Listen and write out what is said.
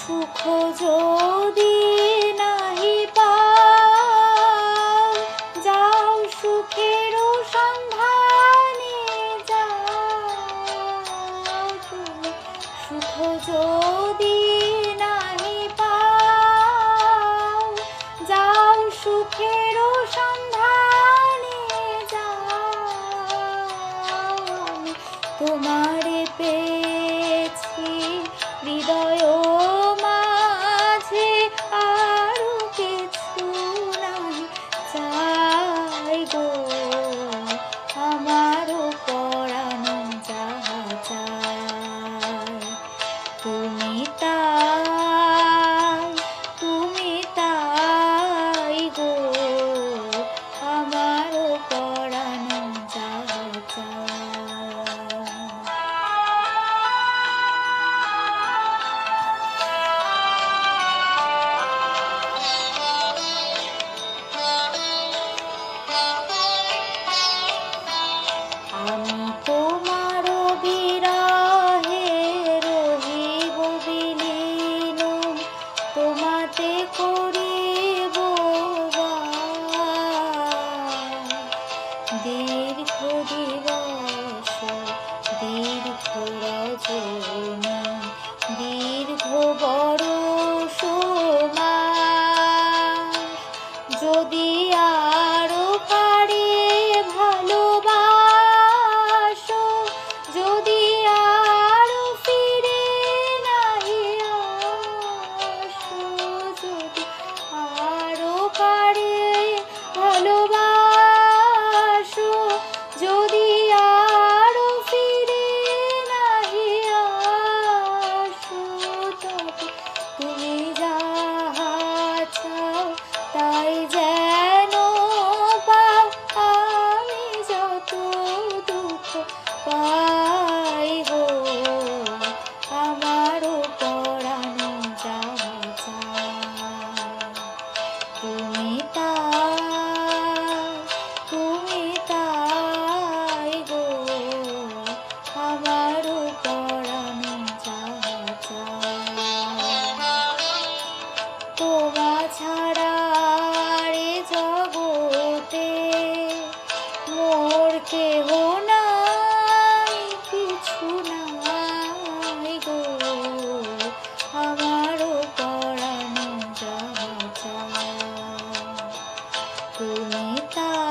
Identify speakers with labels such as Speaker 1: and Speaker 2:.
Speaker 1: সুখ যদি নাহি পাও, যাও সুখের সন্ধানে যাও তুমি। সুখ যদি নাহি পাও, যাও সুখের সন্ধানে যাও। আমি তোমারে পেয়েছি হৃদয় মাঝে, আরো কিছু নাই চাই গো। আমারও পরানো যাহা চাই, তুমি তাই, তুমি তাই গো। আমারও পরানো যাহা চাই। আমি তোমার বিরহে রহিব বিলীন, তোমাতে করিব বাস। দীর্ঘ দিবস দীর্ঘ রজনী, দীর্ঘ বরষ মাস, যদি আরো পারে ভালোবাসো, যদি আরো ফিরে নাহি আসো, যদি আরো পারে ভালোবাসো, যদি আরো ফিরে নাহি আসো, তবে তুমি যাহা চাও তাই যেন পাও। আমি যত দুঃখ পাই গো, আমারও পরানো যাহা চাই, তুমি তাই, তুমি তাই গো। আমারও পরানো যাহা চাই, তোমা ছাড়া রে জগতে মোর কেহ নাই, কিছু নাই গো। আমারও পরানো যাহা চাই, তুমি তাই।